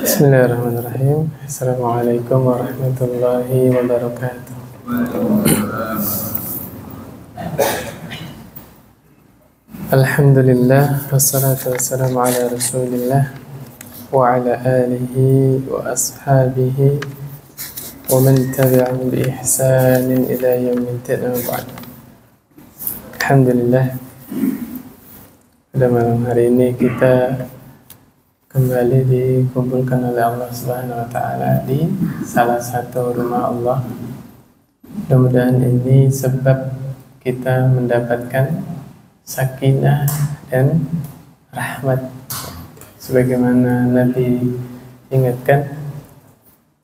Bismillahirrahmanirrahim. Assalamualaikum warahmatullahi wabarakatuh. Alhamdulillah, wassalatu wassalamu ala rasulillah wa ala alihi wa ashabihi wa man tabi'ahum bi ihsanin ila yaumiddin, amma ba'd. Alhamdulillah, pada malam hari ini kita kembali dikumpulkan oleh Allah Subhanahu wa Ta'ala di salah satu rumah Allah. Mudah-mudahan ini sebab kita mendapatkan sakinah dan rahmat, sebagaimana Nabi ingatkan,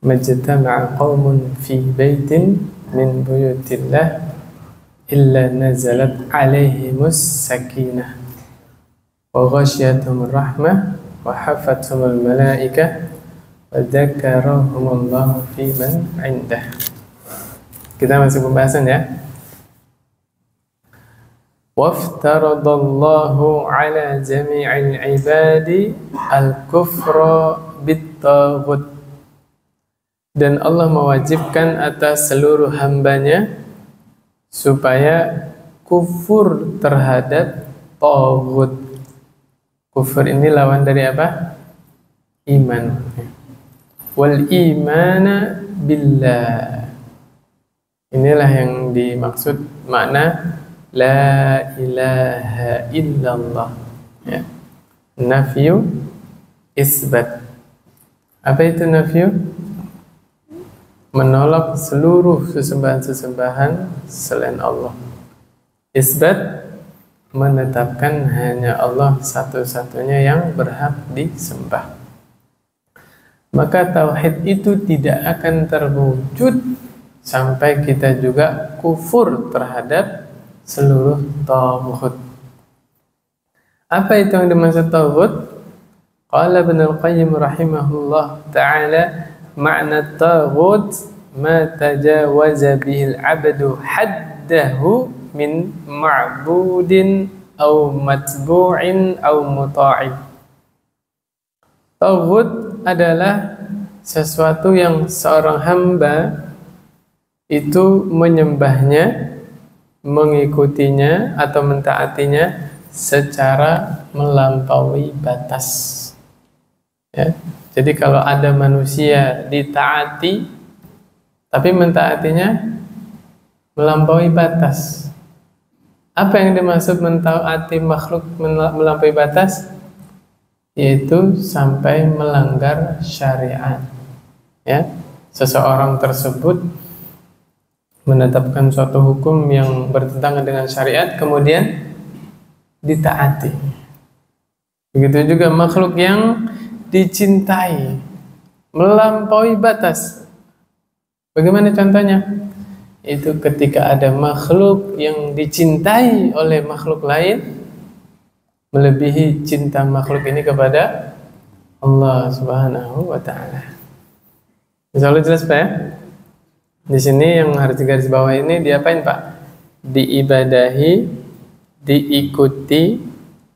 majtama'a qaumun fi baitin min buyutillah illa nazalat alaihimus sakinah wa ghashiyatuhumur rahmah wa hafathumul malaikah wa dzakarahumullahu fi man indah. Kita masih pembahasan ya. Waftaradallahu ala jami'il ibadi al-kufra bit-taghut. Dan Allah mewajibkan atas seluruh hambanya supaya kufur terhadap taghut. Kufur ini lawan dari apa? Iman. Wal imana billah. Inilah yang dimaksud makna la ilaha illallah. Ya. Nafyu isbat. Apa itu nafyu? Menolak seluruh sesembahan-sesembahan selain Allah. Isbat, menetapkan hanya Allah satu-satunya yang berhak disembah. Maka tauhid itu tidak akan terwujud sampai kita juga kufur terhadap seluruh taghut. Apa itu yang dimaksud taghut? Qala Ibnul Qayyim rahimahullah ta'ala, ma'na taghut ma tajawaza bihil abdu haddahu min ma'budin aw matbu'in aw muta'in. Taghut adalah sesuatu yang seorang hamba itu menyembahnya, mengikutinya atau mentaatinya secara melampaui batas. Ya. Jadi kalau ada manusia ditaati tapi mentaatinya melampaui batas. Apa yang dimaksud mentaati makhluk melampaui batas? Yaitu sampai melanggar syariat. Ya, seseorang tersebut menetapkan suatu hukum yang bertentangan dengan syariat, kemudian ditaati. Begitu juga makhluk yang dicintai melampaui batas. Bagaimana contohnya? Itu ketika ada makhluk yang dicintai oleh makhluk lain melebihi cinta makhluk ini kepada Allah Subhanahu wa Ta'ala. Insyaallah jelas Pak ya? Di sini yang harus digaris bawah ini diapain Pak? Diibadahi, diikuti,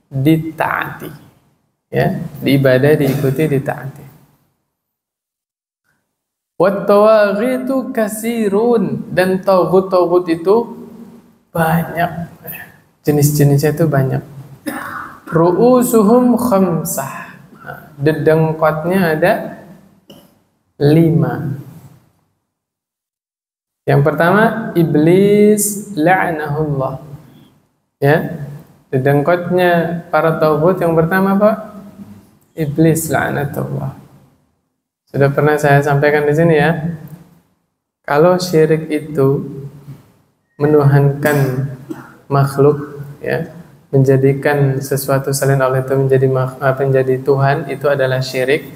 ditaati. Ya, diibadahi, diikuti, ditaati. Wat-tawaghitu kasirun, dan taghut-taghut itu banyak. Jenis-jenisnya itu banyak. Ru'usuhum khamsah. Nah, dedengkotnya ada 5. Yang pertama, iblis la'anahullah. Ya. Dedengkotnya para taghut yang pertama Pak, iblis la'anatullah. Sudah pernah saya sampaikan di sini ya. Kalau syirik itu menuhankan makhluk, ya, menjadikan sesuatu selain Allah itu menjadi Tuhan, itu adalah syirik.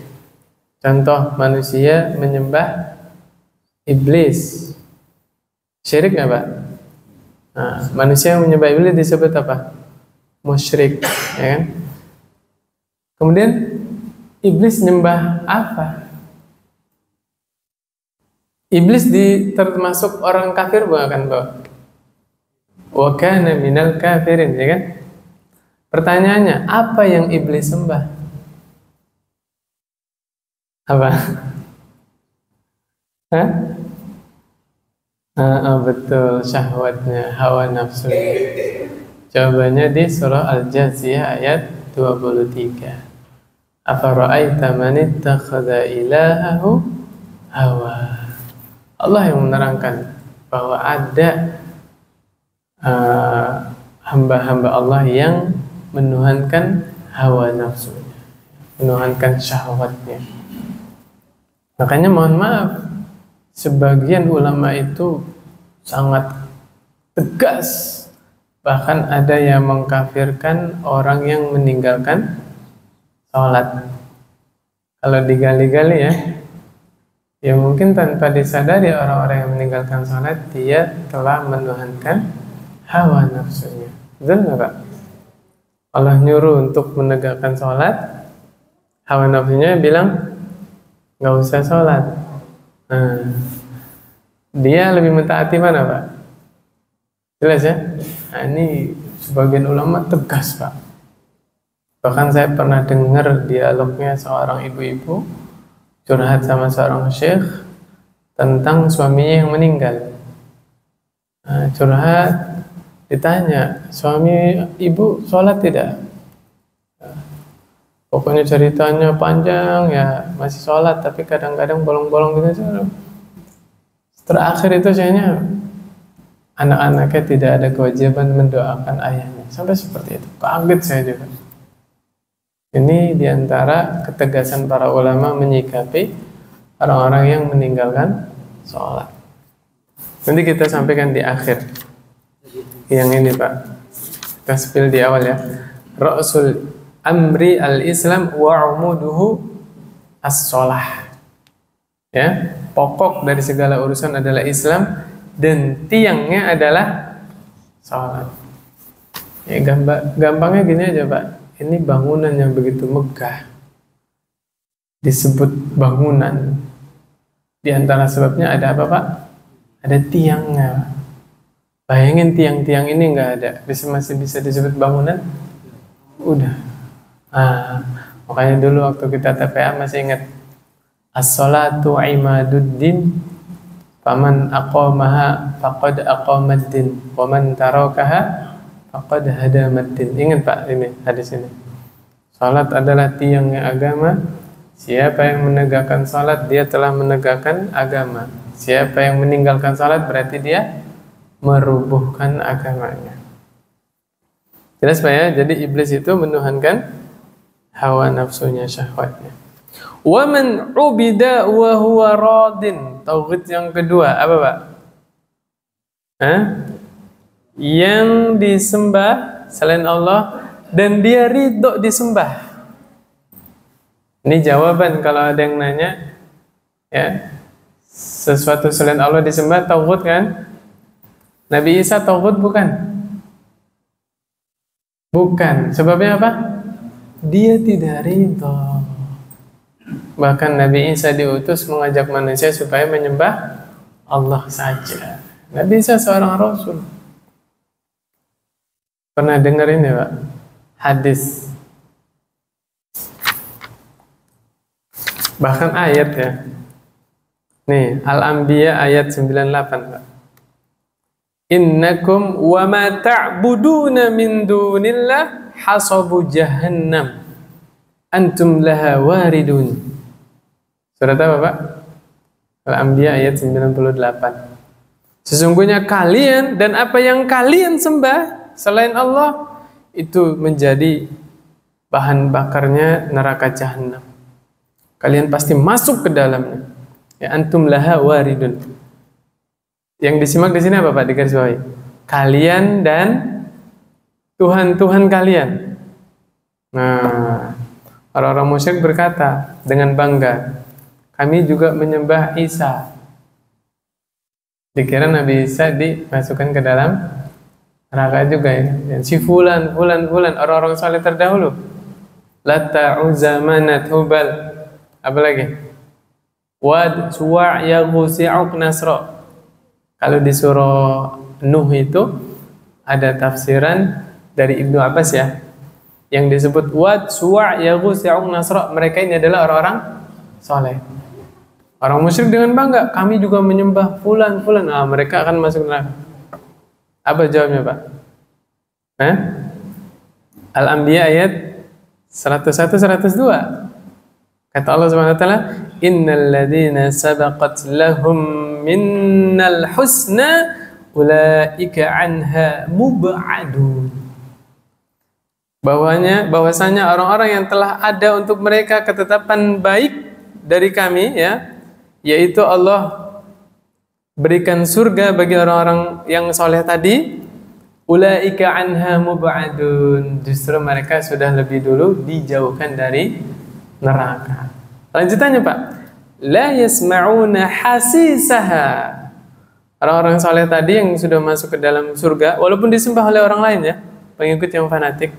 Contoh, manusia menyembah iblis. Syirik nggak Pak? Nah, manusia yang menyembah iblis disebut apa? Musyrik, ya kan? Kemudian iblis nyembah apa? Iblis termasuk orang kafir bukan Pak? Wa kana minal kafirin, ya kan? Pertanyaannya, apa yang iblis sembah? Apa? Hah? Betul, syahwatnya, hawa nafsunya. Jawabannya di surah Al-Jathiyah ayat 23. Afara'aita man ittakhadha ilahahu hawa. Allah yang menerangkan bahwa ada hamba-hamba Allah yang menuhankan hawa nafsunya, menuhankan syahwatnya. Makanya mohon maaf, sebagian ulama itu sangat tegas. Bahkan ada yang mengkafirkan orang yang meninggalkan sholat. Kalau digali-gali ya mungkin tanpa disadari orang-orang yang meninggalkan sholat, dia telah menuhankan hawa nafsunya. Betul nggak Pak? Allah nyuruh untuk menegakkan sholat, hawa nafsunya bilang nggak usah sholat. Dia lebih mentaati mana Pak? Jelas ya? Nah, ini sebagian ulama tegas Pak. Bahkan saya pernah dengar dialognya seorang ibu-ibu curhat sama seorang syekh tentang suaminya yang meninggal. Nah, curhat, ditanya, suami ibu sholat tidak? Pokoknya ceritanya panjang ya, masih sholat tapi kadang-kadang bolong-bolong gitu. Terakhir itu sayanya anak-anaknya tidak ada kewajiban mendoakan ayahnya. Sampai seperti itu. Kaget saya juga. Ini diantara ketegasan para ulama menyikapi orang-orang yang meninggalkan sholat. Nanti kita sampaikan di akhir. Yang ini Pak, kita spill di awal ya. Ra'sul amri al-Islam wa umuduhu as-sholah. Ya, pokok dari segala urusan adalah Islam dan tiangnya adalah sholat. Ya, gampangnya gini aja Pak. Ini bangunan yang begitu megah disebut bangunan. Di antara sebabnya ada apa Pak? Ada tiangnya. Bayangin tiang-tiang ini nggak ada, masih bisa disebut bangunan? Udah. Makanya dulu waktu kita TPA masih ingat as-salatu imaduddin faman aqamaha faqad aqamaddin wa man tarakaha faqad hadamaddin. Ingat Pak ini hadis ini. Salat adalah tiangnya agama. Siapa yang menegakkan salat dia telah menegakkan agama. Siapa yang meninggalkan salat berarti dia merubuhkan agamanya. Jelas Pak ya? Jadi iblis itu menuhankan hawa nafsunya, syahwatnya. Wa man ubida wa huwa radin. Tauhid yang kedua apa Pak? Yang disembah selain Allah dan dia ridho disembah. Ini jawaban kalau ada yang nanya ya, sesuatu selain Allah disembah tauhid kan? Nabi Isa tauhid bukan? Bukan. Sebabnya apa? Dia tidak ridho. Bahkan Nabi Isa diutus mengajak manusia supaya menyembah Allah saja. Nabi Isa seorang Rasul. Pernah dengar ini Pak? Hadis. Bahkan ayat ya. Nih, Al-Anbiya ayat 98 Pak. Innakum wa ma ta'buduna min dunillah hasabu jahannam antum laha waridun. Surat apa Pak? Al-Anbiya ayat 98. Sesungguhnya kalian dan apa yang kalian sembah selain Allah itu menjadi bahan bakarnya neraka jahannam. Kalian pasti masuk ke dalamnya. Ya antum laha waridun. Yang disimak di sini apa Pak? Di garis bawahi. Kalian dan Tuhan-Tuhan kalian. Nah, orang-orang musyrik berkata dengan bangga, kami juga menyembah Isa. Dikira Nabi Isa dimasukkan ke dalam neraka juga ya. Dan si fulan, orang-orang saleh terdahulu. Lata, Uzza, Manat, Hubal. Apa lagi? Wad, Suwa', Yaghus, Ya'uq, Nasra. Kalau di surah Nuh itu ada tafsiran dari Ibnu Abbas ya, yang disebut Wad, Suwa', Yaghus, Ya'uq, Nasra. Mereka ini adalah orang-orang soleh. Orang musyrik dengan bangga, kami juga menyembah fulan. Nah, mereka akan masuk neraka. Apa jawabnya, Pak? Al-Anbiya ayat 101 102. Kata Allah Subhanahu wa taala, "Innal ladzina sabaqat lahum minnal husna ulaika anha mub'adun." Bahwasanya orang-orang yang telah ada untuk mereka ketetapan baik dari kami, ya, yaitu Allah berikan surga bagi orang-orang yang soleh tadi, ulaika anha mub'adun, justru mereka sudah lebih dulu dijauhkan dari neraka. Lanjutannya, Pak, la yasma'una hasisaha. Orang-orang soleh tadi yang sudah masuk ke dalam surga, walaupun disembah oleh orang lain, ya, pengikut yang fanatik,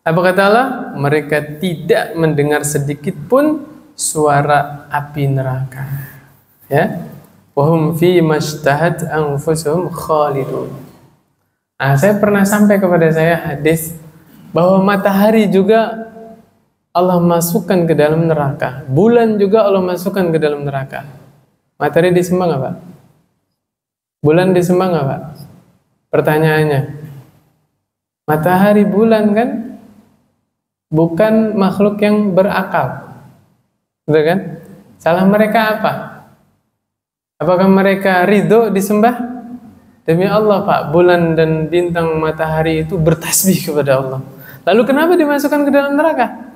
apa kata Allah? Mereka tidak mendengar sedikit pun suara api neraka. Ya, wahum fi mashtahat anfusuhum khalidun. Nah, saya pernah sampai kepada saya hadis bahwa matahari juga Allah masukkan ke dalam neraka, bulan juga Allah masukkan ke dalam neraka. Matahari disembah nggak, Pak? Bulan disembah nggak, Pak? Pertanyaannya, matahari, bulan kan bukan makhluk yang berakal, betul kan? Salah mereka apa? Apakah mereka ridho disembah? Demi Allah, Pak, bulan dan bintang matahari itu bertasbih kepada Allah. Lalu kenapa dimasukkan ke dalam neraka?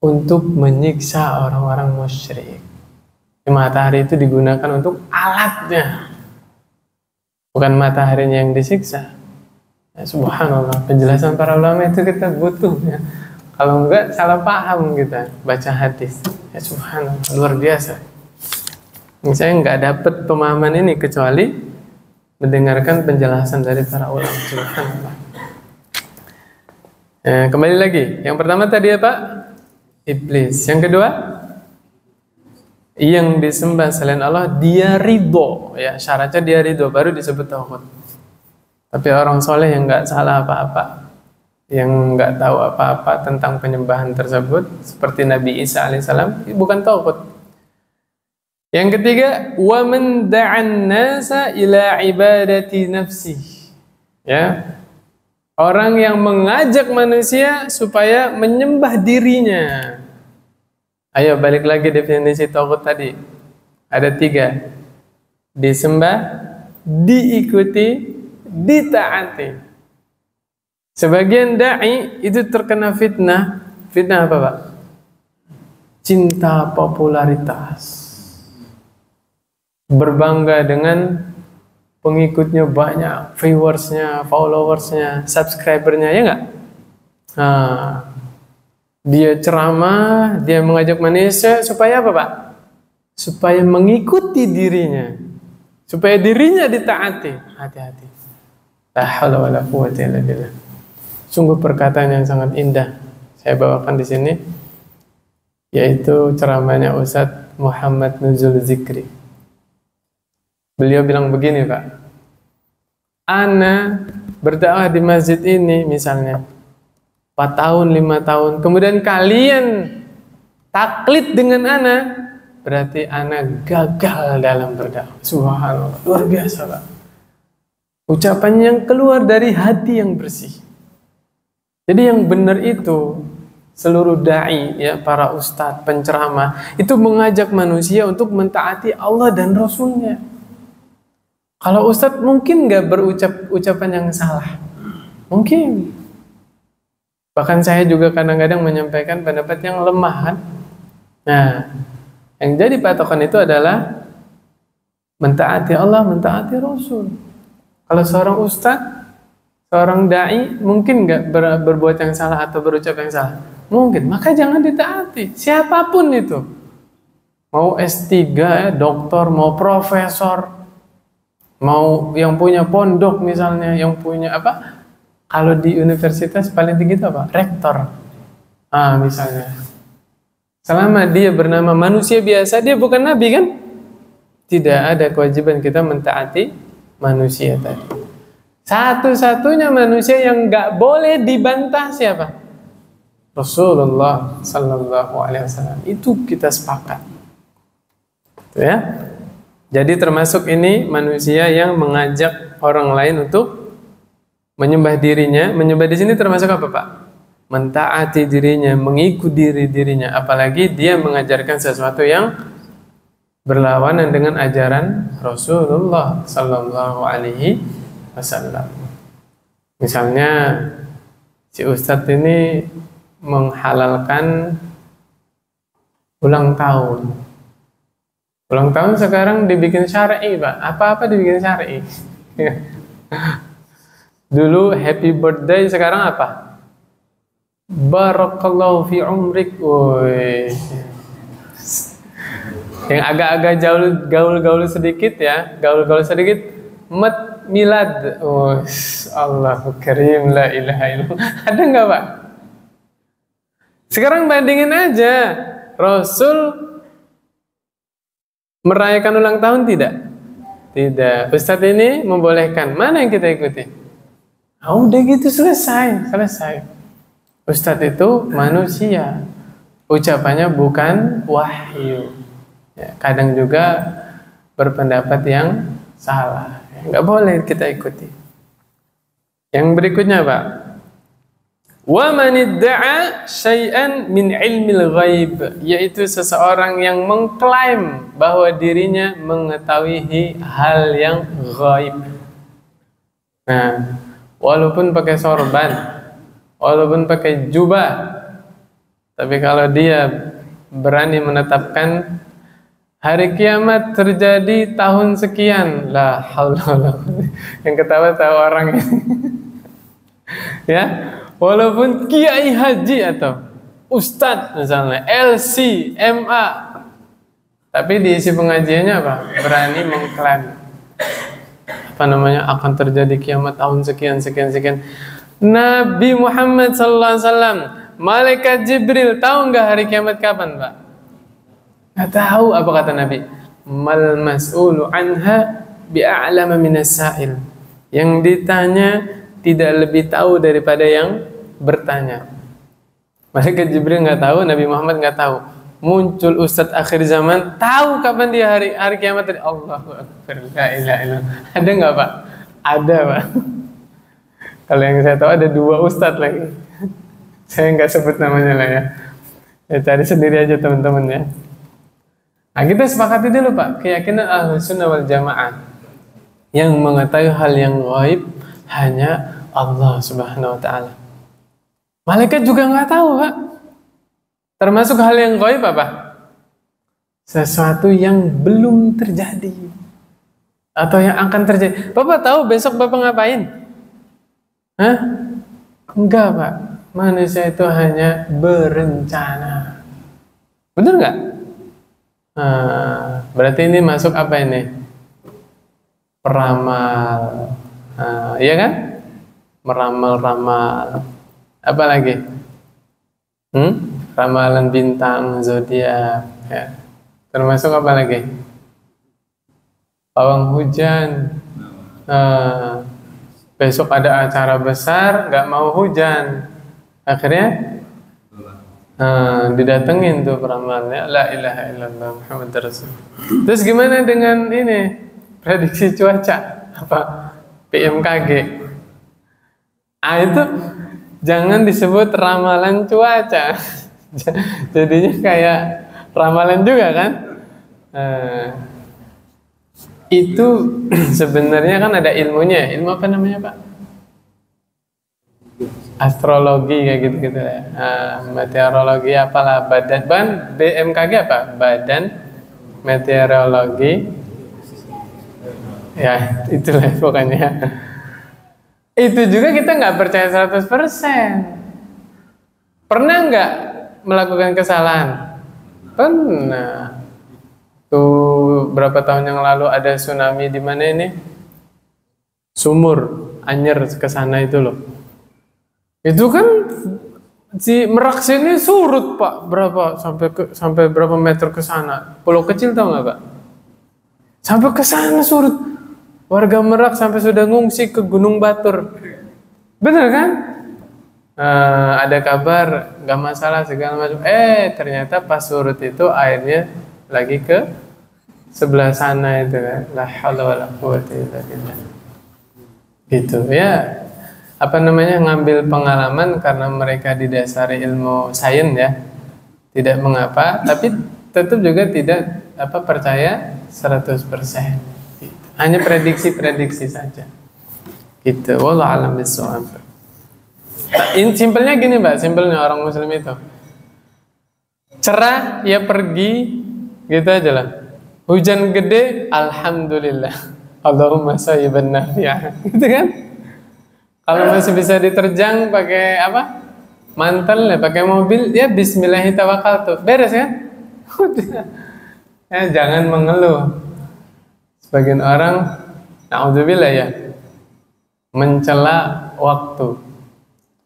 Untuk menyiksa orang-orang musyrik. Matahari itu digunakan untuk alatnya, bukan mataharinya yang disiksa. Ya, subhanallah, penjelasan para ulama itu kita butuh, ya. Kalau enggak salah paham kita baca hadis. Ya, subhanallah, luar biasa. Saya nggak dapat pemahaman ini kecuali mendengarkan penjelasan dari para ulama. Subhanallah. Kembali lagi, yang pertama tadi apa? Iblis. Yang kedua, yang disembah selain Allah dia ridho, ya, syaratnya dia ridho baru disebut tauhid. Tapi orang soleh yang nggak salah apa-apa, yang nggak tahu apa-apa tentang penyembahan tersebut, seperti Nabi Isa alaihissalam, bukan tauhid. Yang ketiga, wa man da'an nasa ila ibadati nafsi. Ya. Orang yang mengajak manusia supaya menyembah dirinya. Ayo balik lagi definisi tauhid tadi. Ada 3. Disembah, diikuti, ditaati. Sebagian dai itu terkena fitnah. Fitnah apa, Pak? Cinta popularitas. Berbangga dengan pengikutnya banyak, viewersnya, followersnya, subscribernya, ya nggak? Nah, dia ceramah, dia mengajak manusia supaya apa, Pak? Supaya mengikuti dirinya, supaya dirinya ditaati. Hati-hati. La haula wala quwwata illa billah. Sungguh perkataan yang sangat indah saya bawakan di sini, yaitu ceramahnya Ustadz Muhammad Nuzul Zikri. Beliau bilang begini, Pak. Ana berdakwah di masjid ini misalnya 4 tahun, 5 tahun. Kemudian kalian taklid dengan ana, berarti ana gagal dalam berdakwah. Subhanallah, luar biasa, Pak. Ucapan yang keluar dari hati yang bersih. Jadi yang benar itu seluruh dai, ya, para ustadz, penceramah itu mengajak manusia untuk mentaati Allah dan Rasulnya. Kalau ustadz mungkin nggak berucap ucapan yang salah, mungkin. Bahkan saya juga kadang-kadang menyampaikan pendapat yang lemah, kan? Nah, yang jadi patokan itu adalah mentaati Allah, mentaati Rasul. Kalau seorang ustadz, seorang dai mungkin nggak berbuat yang salah atau berucap yang salah, mungkin. Maka jangan ditaati, siapapun itu. Mau S3, ya, doktor, mau profesor, mau yang punya pondok misalnya, yang punya apa? Kalau di universitas paling tinggi itu apa? Rektor. Misalnya. Selama dia bernama manusia biasa, dia bukan nabi, kan? Tidak ada kewajiban kita mentaati manusia tadi. Satu-satunya manusia yang nggak boleh dibantah siapa? Rasulullah Sallallahu Alaihi Wasallam. Itu kita sepakat, ya. Jadi termasuk ini manusia yang mengajak orang lain untuk menyembah dirinya. Menyembah di sini termasuk apa, Pak? Mentaati dirinya, mengikuti dirinya. Apalagi dia mengajarkan sesuatu yang berlawanan dengan ajaran Rasulullah Sallallahu Alaihi Wasallam. Misalnya si Ustadz ini menghalalkan ulang tahun. Ulang tahun sekarang dibikin syar'i, Pak. Apa-apa dibikin syar'i. Dulu happy birthday, sekarang apa? Barakallahu fi umrik. Woi. Yang agak-agak gaul-gaul sedikit ya, gaul-gaul sedikit, mat milad. Oh, Allahu karim, la ilaha illallah. Ada nggak, Pak? Sekarang bandingin aja, Rasul merayakan ulang tahun tidak? Tidak. Ustadz ini membolehkan. Mana yang kita ikuti? Udah gitu selesai. Ustadz itu manusia. Ucapannya bukan wahyu. Ya, kadang juga berpendapat yang salah. Nggak boleh kita ikuti. Yang berikutnya, Pak. Wa man idda'a syai'an min ilmil ghaib, yaitu seseorang yang mengklaim bahwa dirinya mengetahui hal yang ghaib. Nah, walaupun pakai sorban, walaupun pakai jubah, tapi kalau dia berani menetapkan hari kiamat terjadi tahun sekian, la haula wala quwwata, yang ketawa tahu orang ini. Ya, walaupun kiai haji atau ustadz misalnya, LC, MA, tapi diisi pengajiannya apa? Berani mengklaim akan terjadi kiamat tahun sekian. Nabi Muhammad sallallahu alaihi wasallam, malaikat Jibril tahu nggak hari kiamat kapan, Pak? Nggak tahu. Apa kata Nabi? Mal mas'ulu anha bi'a'lama minas sa'il. Yang ditanya tidak lebih tahu daripada yang bertanya. Malaikat Jibril nggak tahu, Nabi Muhammad nggak tahu. Muncul Ustadz akhir zaman, tahu kapan dia hari kiamat. Allahu Akbar, la ilaha illallah. Ada nggak, Pak? Ada, Pak. Kalau yang saya tahu ada 2 Ustadz lagi. Saya nggak sebut namanya lah ya. Ya cari sendiri aja teman-teman ya. Nah, kita sepakati dulu, Pak, keyakinan Ahlus Sunnah wal Jamaah yang mengetahui hal yang gaib hanya Allah Subhanahu wa taala. Malaikat juga nggak tahu, Pak. Termasuk hal yang gaib apa? Sesuatu yang belum terjadi atau yang akan terjadi. Bapak tahu besok Bapak ngapain? Hah? Enggak, Pak. Manusia itu hanya berencana. Benar nggak? Berarti ini masuk apa ini? Peramal. Iya kan? Meramal-ramal. Apa lagi? Ramalan bintang, zodiak, ya. Termasuk apa lagi? Pawang hujan. Besok ada acara besar, nggak mau hujan. Akhirnya didatengin tuh peramalnya. La ilaha illallah Muhammad Rasul. Terus gimana dengan ini? Prediksi cuaca. Apa? BMKG. Itu jangan disebut ramalan cuaca. Jadinya kayak ramalan juga kan? Itu sebenarnya kan ada ilmunya. Ilmu apa namanya, Pak? Astrologi kayak gitu-gitu ya. Meteorologi apalah, badan BMKG apa? Badan Meteorologi. Ya, itulah pokoknya. Itu juga kita nggak percaya 100%. Pernah nggak melakukan kesalahan? Pernah. Tuh berapa tahun yang lalu ada tsunami di mana ini? Sumur Anyer ke sana itu loh. Itu kan si Merak sini surut, Pak. Berapa sampai berapa meter ke sana? Pulau kecil tahu nggak, Pak? Sampai ke sana surut. Warga Merak sampai sudah ngungsi ke Gunung Batur. Bener kan? ada kabar nggak masalah segala macam. Ternyata pas surut itu airnya lagi ke sebelah sana itu kan. La haula wala quwwata illa billah. Gitu ya. Apa namanya, ngambil pengalaman karena mereka didasari ilmu sains ya. Tidak mengapa, tapi tetap juga tidak percaya 100%. Gitu. Hanya prediksi-prediksi saja. Gitu. Wallahu a'lam bishawab. Simpelnya gini Mbak, simpelnya orang muslim itu. Cerah ya pergi, gitu aja lah. Hujan gede, alhamdulillah. Allahumma sayyiban nafi'ah. Gitu kan? Kalau masih bisa diterjang pakai mantel ya, pakai mobil, ya bismillahi tawakkaltu. Beres kan? Udah. Ya, jangan mengeluh. Sebagian orang, na'udzubillah ya, mencela waktu,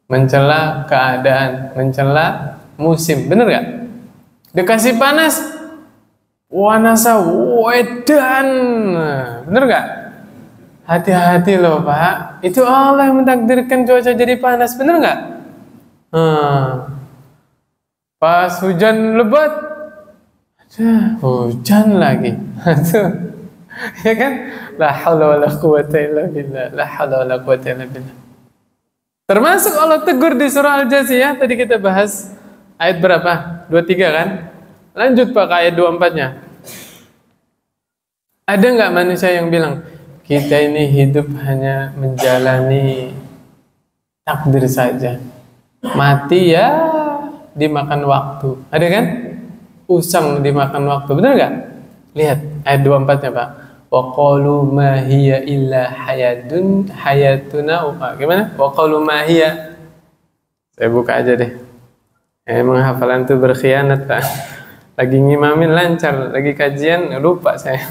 mencela keadaan, mencela musim. Bener gak? Dikasih panas, wanasa wedan. Bener gak? Hati-hati loh Pak, itu Allah yang mentakdirkan cuaca jadi panas. Bener gak? Pas hujan lebat, hujan lagi. Ya kan? La haula wala quwwata illa billah. La haula wala quwwata illa billah. Termasuk Allah tegur di surah Al-Jasiyah. Tadi kita bahas ayat berapa? 23 kan? Lanjut Pak ke ayat 24-nya. Ada nggak manusia yang bilang, kita ini hidup hanya menjalani takdir saja. Mati ya dimakan waktu. Ada kan? Usang dimakan waktu. Benar nggak? Lihat ayat 24-nya Pak. Wa qalu ma hiya illa hayatuna. Gimana? Wa qalu ma hiya. Saya buka aja deh. Emang hafalan tuh berkhianat Pak. Lagi ngimamin lancar, lagi kajian lupa saya.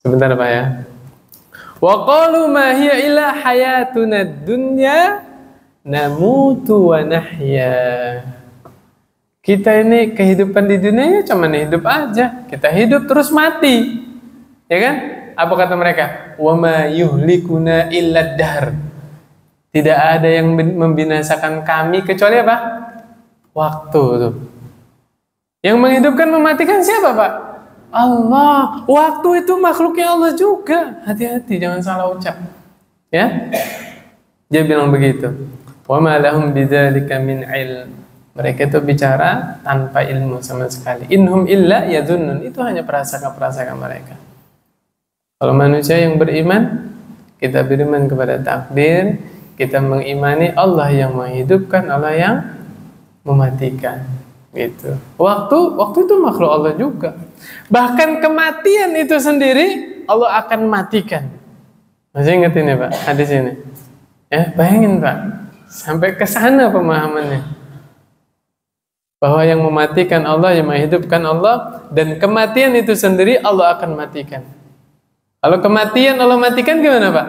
Sebentar Pak ya. Wa qalu ma hiya illa hayatuna dunya namutu wa nahya. Kita ini kehidupan di dunia ya cuman hidup aja. Kita hidup terus mati. Ya kan? Apa kata mereka? Wa ma yuhlikuna illa dahr. Tidak ada yang membinasakan kami kecuali apa? Waktu tuh. Yang menghidupkan mematikan siapa Pak? Allah. Waktu itu makhluknya Allah juga. Hati-hati jangan salah ucap. Ya? Dia bilang begitu. Wa ma lahum bidzalika min ilm. Mereka itu bicara tanpa ilmu sama sekali. Inhum illa yadhunnun. Itu hanya prasangka-prasangka mereka. Kalau manusia yang beriman, kita beriman kepada takdir, kita mengimani Allah yang menghidupkan, Allah yang mematikan. Gitu. Waktu itu makhluk Allah juga. Bahkan kematian itu sendiri Allah akan matikan. Masih ingat ini Pak, hadis ini? Ya, bayangin Pak, sampai ke sana pemahamannya. Bahwa yang mematikan Allah, yang menghidupkan Allah, dan kematian itu sendiri Allah akan matikan. Kalau kematian Allah matikan gimana Pak?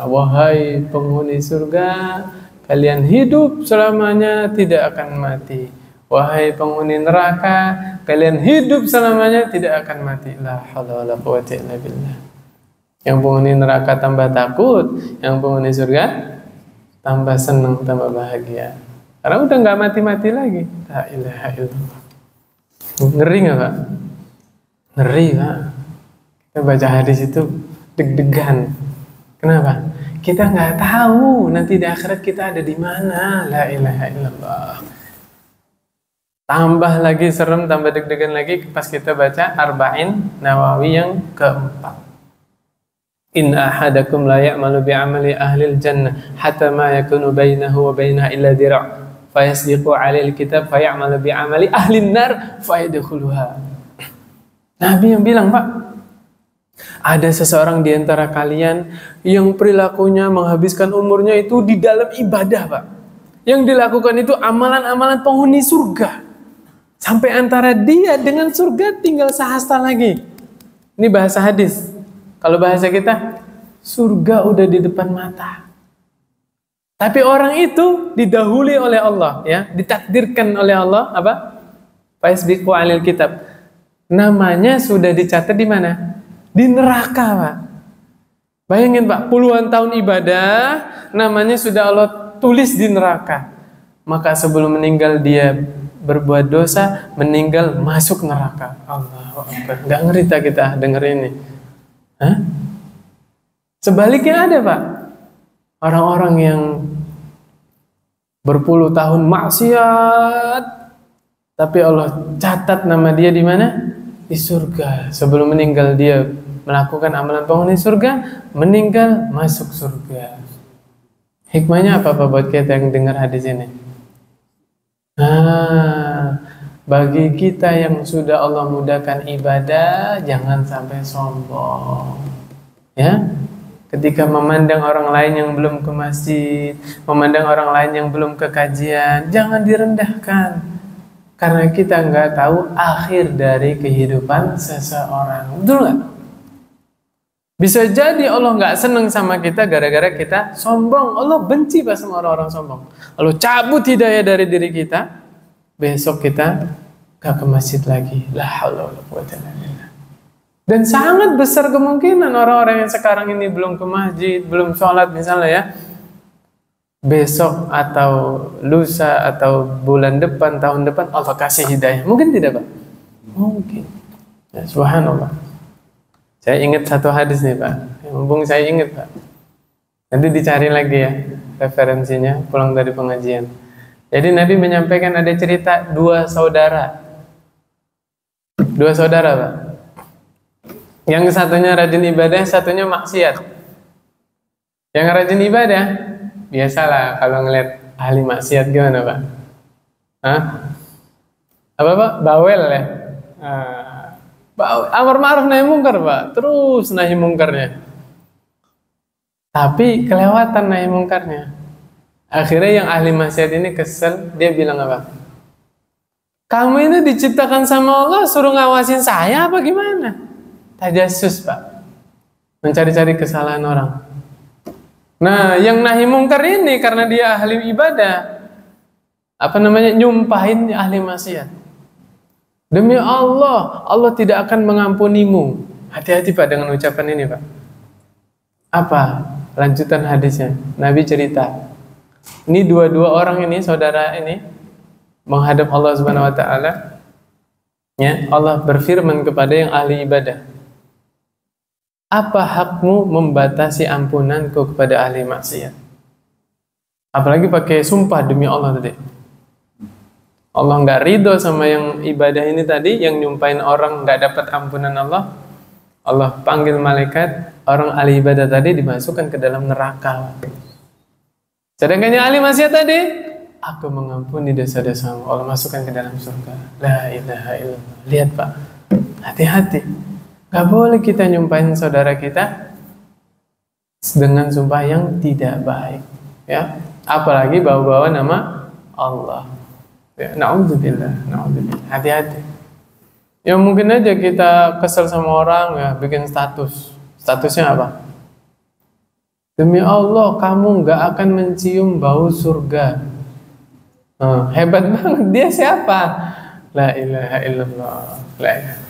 Wahai penghuni surga, kalian hidup selamanya tidak akan mati. Wahai penghuni neraka, kalian hidup selamanya tidak akan mati. La haula wala quwwata illa billah. Yang penghuni neraka tambah takut, yang penghuni surga tambah senang, tambah bahagia. Karena udah nggak mati-mati lagi. La ilaha illallah. Ngeri nggak Pak? Ngeri Pak. Kita baca hadis itu deg-degan. Kenapa? Kita nggak tahu nanti di akhirat kita ada di mana. La ilaha illallah. Tambah lagi serem, tambah deg-degan lagi pas kita baca Arba'in Nawawi yang keempat. In ahadakum la ya'malu bi'amali ahlil jannah hatta ma yakunu bainahu wa bainaha illa dira' fayasdiqu 'alal kitab fay'amalu bi'amali ahlin nar fayadkhuluha. Nabi yang bilang, Pak, ada seseorang di antara kalian yang perilakunya menghabiskan umurnya itu di dalam ibadah, Pak. Yang dilakukan itu amalan-amalan penghuni surga. Sampai antara dia dengan surga tinggal sehasta lagi. Ini bahasa hadis. Kalau bahasa kita, surga udah di depan mata. Tapi orang itu didahului oleh Allah, ya, ditakdirkan oleh Allah apa? Faisbiqu 'alal kitab. Namanya sudah dicatat di mana? Di neraka, Pak. Bayangin Pak, puluhan tahun ibadah, namanya sudah Allah tulis di neraka. Maka sebelum meninggal dia berbuat dosa, meninggal masuk neraka. Allahu Akbar. Nggak ngerti kita denger ini. Hah? Sebaliknya ada Pak, orang-orang yang berpuluh tahun maksiat, tapi Allah catat nama dia di mana? Di surga. Sebelum meninggal dia melakukan amalan penghuni surga, meninggal masuk surga. Hikmahnya apa buat kita yang dengar hadis ini? Nah, bagi kita yang sudah Allah mudahkan ibadah, jangan sampai sombong. Ya, ketika memandang orang lain yang belum ke masjid, memandang orang lain yang belum ke kajian, jangan direndahkan. Karena kita nggak tahu akhir dari kehidupan seseorang. Betul nggak? Bisa jadi Allah nggak seneng sama kita gara-gara kita sombong. Allah benci pas sama orang-orang sombong. Lalu cabut hidayah dari diri kita, besok kita gak ke masjid lagi. La haula wala quwwata illa billah. Dan sangat besar kemungkinan orang-orang yang sekarang ini belum ke masjid, belum sholat misalnya ya, besok atau lusa atau bulan depan, tahun depan Allah kasih hidayah. Mungkin tidak Pak? Mungkin. Ya, subhanallah. Saya ingat satu hadis nih Pak, mumpung saya ingat Pak, nanti dicari lagi ya referensinya pulang dari pengajian. Jadi Nabi menyampaikan ada cerita dua saudara Pak. Yang satunya rajin ibadah, satunya maksiat. Yang rajin ibadah, biasalah kalau ngeliat ahli maksiat gimana Pak? Hah? Apa Pak? Bawel ya? Amar ma'ruf nahi mungkar Pak, terus nahi mungkarnya. Tapi kelewatan nahi mungkarnya. Akhirnya yang ahli maksiat ini kesel, dia bilang apa? Kamu ini diciptakan sama Allah suruh ngawasin saya apa gimana? Tajasus Pak, mencari-cari kesalahan orang. Nah, yang nahi mungkar ini karena dia ahli ibadah, nyumpahin ahli maksiat. Demi Allah, Allah tidak akan mengampunimu. Hati-hati Pak dengan ucapan ini Pak. Apa lanjutan hadisnya? Nabi cerita, ini dua orang ini, saudara ini, menghadap Allah Subhanahu Wa Taala. Ya, Allah berfirman kepada yang ahli ibadah, apa hakmu membatasi ampunanku kepada ahli maksiat? Apalagi pakai sumpah demi Allah tadi. Allah nggak ridho sama yang ibadah ini tadi, yang nyumpahin orang nggak dapat ampunan Allah. Allah panggil malaikat, orang ahli ibadah tadi dimasukkan ke dalam neraka. Sedangkan yang ahli maksiat tadi, aku mengampuni dosa-dosamu. Allah masukkan ke dalam surga. La ilaha illallah. Lihat Pak, hati-hati. Nggak boleh kita nyumpahin saudara kita dengan sumpah yang tidak baik. Ya, apalagi bawa-bawa nama Allah. Ya, na'udzubillah. Hati-hati. Ya mungkin aja kita kesel sama orang ya bikin status. Statusnya apa? Demi Allah kamu nggak akan mencium bau surga. Hebat banget. Dia siapa? La ilaha illallah. La ilaha.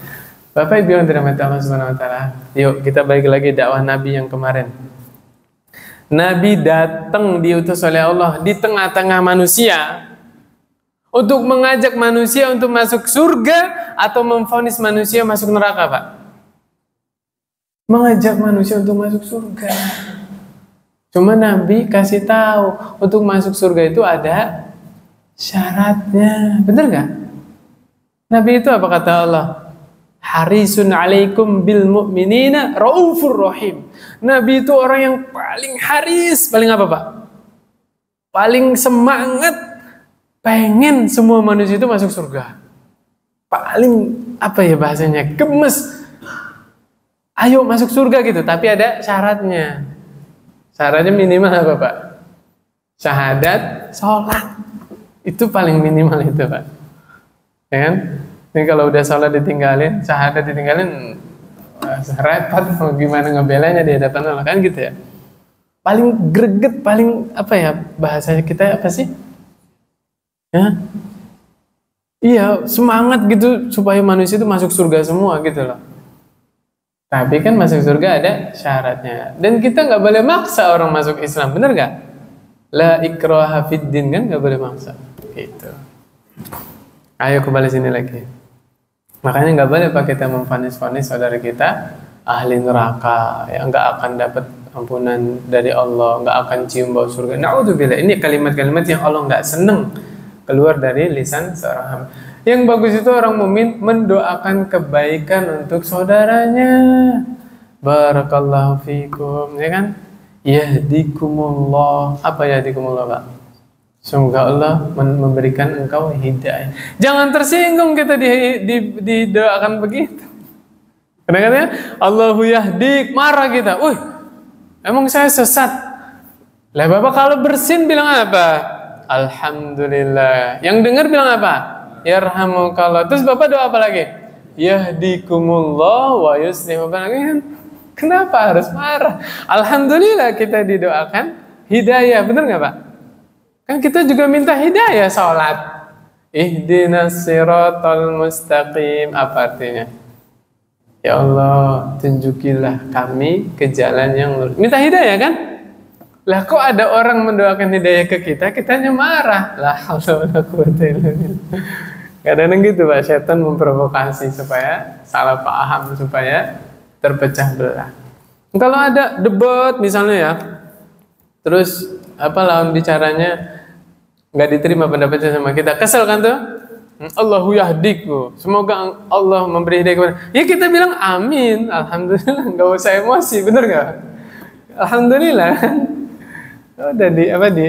Bapak Ibu yang dirahmati Allah Subhanahu Wa Taala. Yuk kita balik lagi dakwah Nabi yang kemarin. Nabi datang diutus oleh Allah di tengah-tengah manusia untuk mengajak manusia untuk masuk surga atau memvonis manusia masuk neraka, Pak? Mengajak manusia untuk masuk surga. Cuma Nabi kasih tahu untuk masuk surga itu ada syaratnya. Benar nggak? Nabi itu apa kata Allah? Harisun alaikum bil mu'minina raufur rahim. Nabi itu orang yang paling haris, paling apa, Pak? Paling semangat pengen semua manusia itu masuk surga. Paling apa ya bahasanya? Gemes. Ayo masuk surga gitu, tapi ada syaratnya. Syaratnya minimal apa, Pak? Syahadat, sholat. Itu paling minimal itu, Pak. Ya kan? Ini kalau udah sholat ditinggalin, syahadat ditinggalin, repot mau gimana ngebelanya di hadapan Allah, kan gitu ya. Paling greget, paling apa ya bahasanya kita apa sih? Ya? Iya, semangat gitu supaya manusia itu masuk surga semua gitu loh. Tapi kan masuk surga ada syaratnya. Dan kita nggak boleh maksa orang masuk Islam, bener nggak? La ikraha fid din, kan nggak boleh maksa. Gitu. Ayo kembali sini lagi. Makanya nggak boleh pak kita memvonis-vonis saudara kita ahli neraka, yang nggak akan dapat ampunan dari Allah, nggak akan cium bau surga. Naudzubillah. Ini kalimat-kalimat yang Allah nggak seneng keluar dari lisan seorang hamba. Yang bagus itu orang mukmin mendoakan kebaikan untuk saudaranya. Barakallahu fikum, ya kan? Yahdikumullah. Apa yahdikumullah, Pak? Semoga Allah memberikan engkau hidayah. Jangan tersinggung kita didoakan begitu. Kadang-kadang Allahu yahdik, marah kita. Wih, emang saya sesat. Lah Bapak kalau bersin bilang apa? Alhamdulillah. Yang dengar bilang apa? Yarhamukallah. Terus Bapak doa apa lagi? Yahdikumullah wa yuslihu balakum. Kenapa harus marah? Alhamdulillah kita didoakan hidayah. Benar nggak Pak? Kan kita juga minta hidayah sholat. Ihdinas siratal mustaqim. Apa artinya? Ya Allah, tunjukilah kami ke jalan yang lurus. Minta hidayah kan? Lah kok ada orang mendoakan hidayah ke kita, kitanya marah. La haula wala quwwata illa billah. Kadang-kadang gitu Pak, setan memprovokasi supaya salah paham, supaya terpecah belah. Kalau ada debat misalnya ya, terus apa lawan bicaranya nggak diterima pendapatnya sama kita, kesel kan tuh? Allahu yahdiku, semoga Allah memberi hidayah kepada. Ya kita bilang amin, alhamdulillah, nggak usah emosi, bener nggak? Alhamdulillah, udah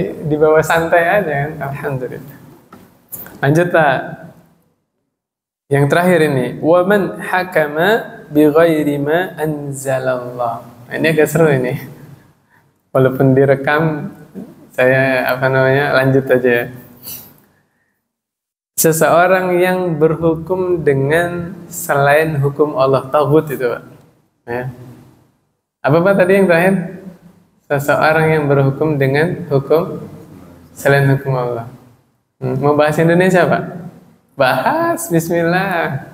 di bawah santai aja kan, alhamdulillah. Lanjut Pak. Yang terakhir ini, wa man hakama bi ghairi ma anzalallah. Ini agak seru ini. Walaupun direkam, saya lanjut aja ya. Seseorang yang berhukum dengan selain hukum Allah, taghut itu Pak. Ya. Apa Pak tadi yang terakhir? Seseorang yang berhukum dengan hukum selain hukum Allah. Mau bahas Indonesia Pak? Bahas, bismillah.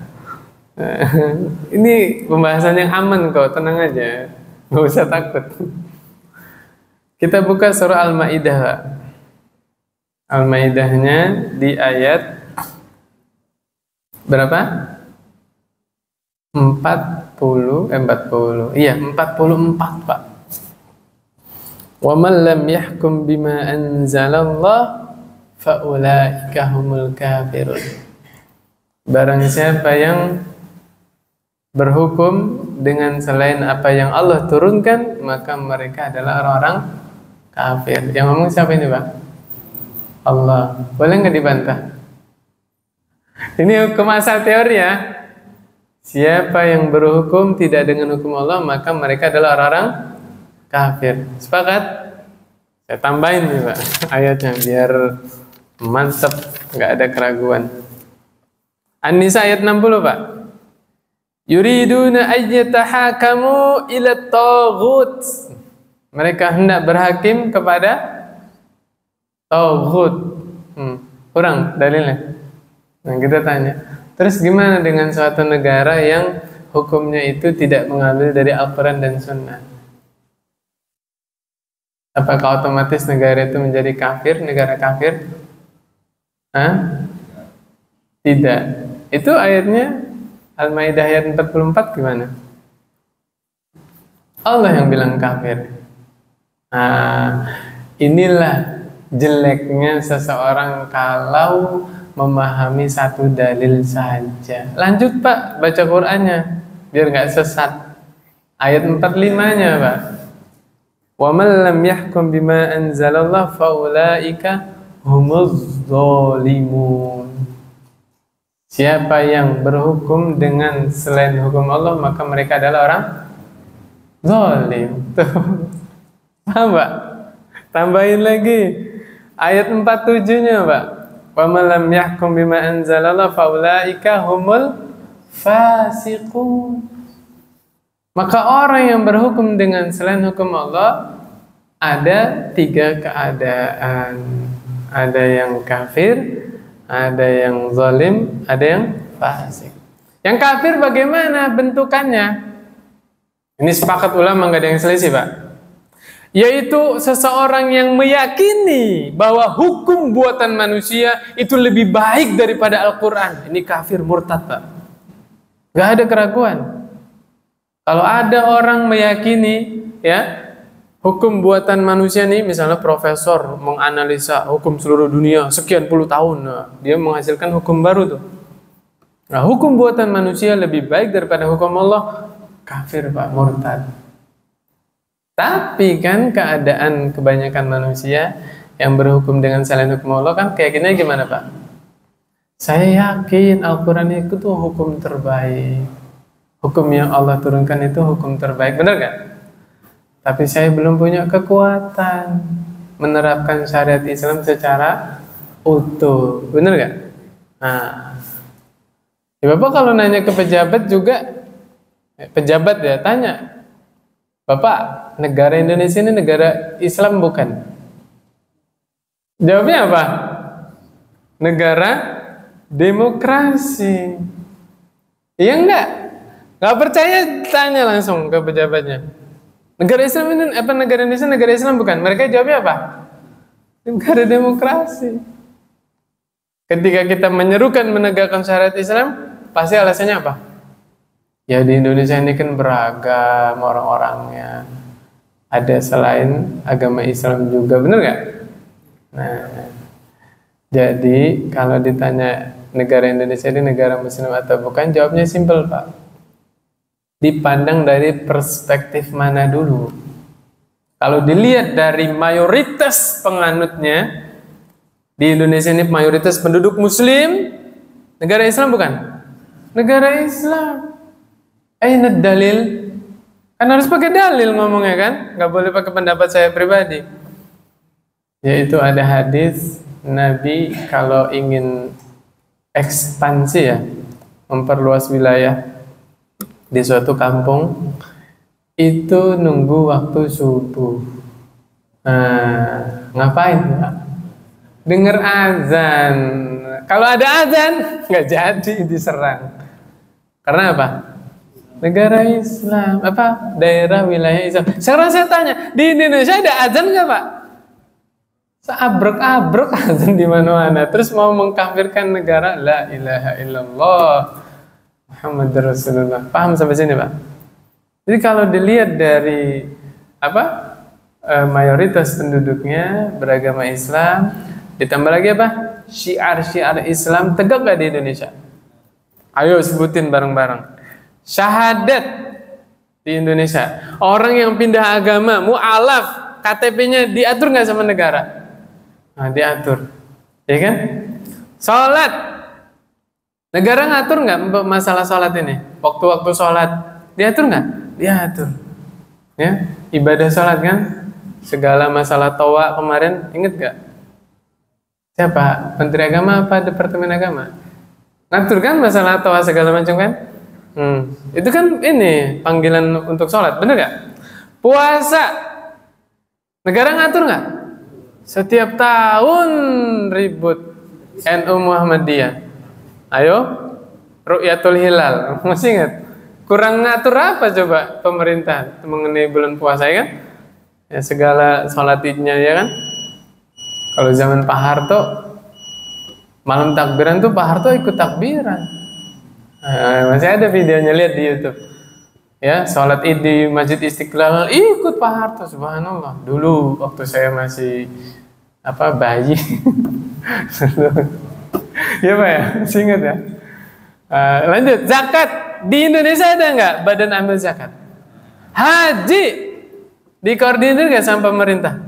Ini pembahasan yang aman kok, tenang aja. Nggak usah takut. Kita buka surah Al-Maidah Pak. Al-Maidahnya di ayat berapa? 40. Iya, 44 Pak. Wa man lam yahkum bima anzalallah fa ulaika humul kafirun. Barang siapa yang berhukum dengan selain apa yang Allah turunkan, maka mereka adalah orang-orang kafir. Yang ngomong siapa ini Pak? Allah. Boleh nggak dibantah? Ini hukum asal teori ya. Siapa yang berhukum tidak dengan hukum Allah, maka mereka adalah orang-orang kafir. Sepakat? Saya tambahin nih Pak ayatnya biar mantap, nggak ada keraguan. An-Nisa ayat 60 Pak. Yuriduna ayyatahakamu ila taghut. Mereka hendak berhakim kepada taghut. Kurang dalilnya. Nah kita tanya, terus gimana dengan suatu negara yang hukumnya itu tidak mengambil dari Al-Quran dan Sunnah? Apakah otomatis negara itu menjadi kafir, negara kafir? Tidak. Itu ayatnya Al-Maidah ayat 44 gimana? Allah yang bilang kafir. Inilah jeleknya seseorang kalau memahami satu dalil saja. Lanjut Pak, baca Qur'annya biar nggak sesat. Ayat 45-nya Pak. Wa man lam yahkum bima anzalallah fa ulaika humuz zalimun. Siapa yang berhukum dengan selain hukum Allah, maka mereka adalah orang zalim. Tuh. Paham Pak? Tambahin lagi ayat 47-nya Pak. Wa man lam yahkum bima anzalallah fa ulaika humul fasiqun. Maka orang yang berhukum dengan selain hukum Allah ada 3 keadaan. Ada yang kafir, ada yang zalim, ada yang fasik. Yang kafir bagaimana bentukannya? Ini sepakat ulama, nggak ada yang selisih, Pak. Yaitu seseorang yang meyakini bahwa hukum buatan manusia itu lebih baik daripada Al-Quran. Ini kafir murtad, Pak. Nggak ada keraguan. Kalau ada orang meyakini, ya, hukum buatan manusia nih, misalnya profesor menganalisa hukum seluruh dunia sekian puluh tahun, nah, dia menghasilkan hukum baru tuh. Nah, hukum buatan manusia lebih baik daripada hukum Allah, kafir, Pak, murtad. Tapi kan keadaan kebanyakan manusia yang berhukum dengan selain hukum Allah kan keyakinannya gimana, Pak? Saya yakin Al-Quran itu tuh hukum terbaik. Hukum yang Allah turunkan itu hukum terbaik, benar gak? Tapi saya belum punya kekuatan menerapkan syariat Islam secara utuh, benar gak? Nah, ya Bapak kalau nanya ke pejabat juga, pejabat ya tanya, Bapak, negara Indonesia ini negara Islam bukan? Jawabnya apa? Negara demokrasi. Iya enggak? Enggak percaya, tanya langsung ke pejabatnya. Negara Islam ini apa, negara Indonesia negara Islam bukan? Mereka jawabnya apa? Negara demokrasi. Ketika kita menyerukan menegakkan syariat Islam, pasti alasannya apa? Ya di Indonesia ini kan beragam orang-orangnya. Ada selain agama Islam juga, benar nggak? Nah, jadi kalau ditanya negara Indonesia ini negara Muslim atau bukan, jawabnya simpel, Pak. Dipandang dari perspektif mana dulu? Kalau dilihat dari mayoritas penganutnya, di Indonesia ini mayoritas penduduk Muslim, negara Islam bukan? Negara Islam. Aina dalil? Kan harus pakai dalil ngomongnya kan? Nggak boleh pakai pendapat saya pribadi. Yaitu ada hadis Nabi kalau ingin ekspansi ya, memperluas wilayah di suatu kampung, itu nunggu waktu subuh. Nah, ngapain, Pak? Dengar azan. Kalau ada azan, nggak jadi diserang. Karena apa? Negara Islam, apa? Daerah wilayah Islam. Sekarang saya tanya, di Indonesia ada azan nggak, Pak? Seabrek-abrek azan di mana-mana. Terus mau mengkafirkan negara, la ilaha illallah Muhammad Rasulullah. Paham sampai sini, Pak? Jadi kalau dilihat dari apa? Mayoritas penduduknya beragama Islam, ditambah lagi apa? Syiar-syiar Islam tegak gak di Indonesia? Ayo sebutin bareng-bareng. Syahadat di Indonesia. Orang yang pindah agama, mu'alaf, KTP-nya diatur nggak sama negara? Nah, diatur, ya kan? Sholat, negara ngatur nggak masalah sholat ini? Waktu-waktu sholat diatur nggak? Diatur. Ya, ibadah sholat kan? Segala masalah tawa kemarin, inget nggak? Siapa? Menteri Agama apa Departemen Agama? Ngatur kan masalah tawa segala macam kan? Itu kan ini panggilan untuk sholat, bener gak? Puasa, negara ngatur nggak? Setiap tahun ribut NU Muhammadiyah. Ayo, Ru'yatul Hilal, masih ingat? Kurang ngatur apa coba pemerintah mengenai bulan puasa ya kan? Ya segala sholat idnya ya kan? Kalau zaman Pak Harto, malam takbiran tuh Pak Harto ikut takbiran. Masih ada videonya, lihat di YouTube. Ya, sholat id di Masjid Istiqlal ikut Pak Harto, subhanallah. Dulu waktu saya masih bayi. Ya Pak ya, masih ingat ya. Lanjut, zakat di Indonesia ada nggak badan ambil zakat? Haji dikoordinir nggak sama pemerintah?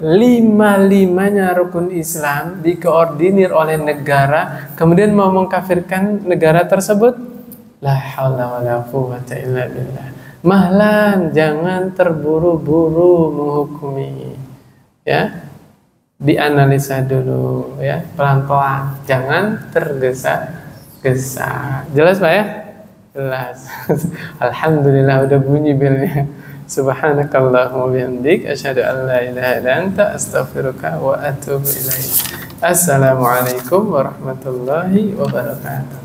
5-5-nya rukun Islam dikoordinir oleh negara, kemudian mau mengkafirkan negara tersebut, la haula wala quwwata illa billah. Mahlan, jangan terburu-buru menghukumi, ya, dianalisa dulu, ya, pelan-pelan, jangan tergesa-gesa. Jelas Pak ya? Jelas. Alhamdulillah udah bunyi belnya. Subhanakallahumma bihamdik asyhadu an la ilaha illa anta astaghfiruka wa atubu ilaik. Assalamualaikum warahmatullahi wabarakatuh.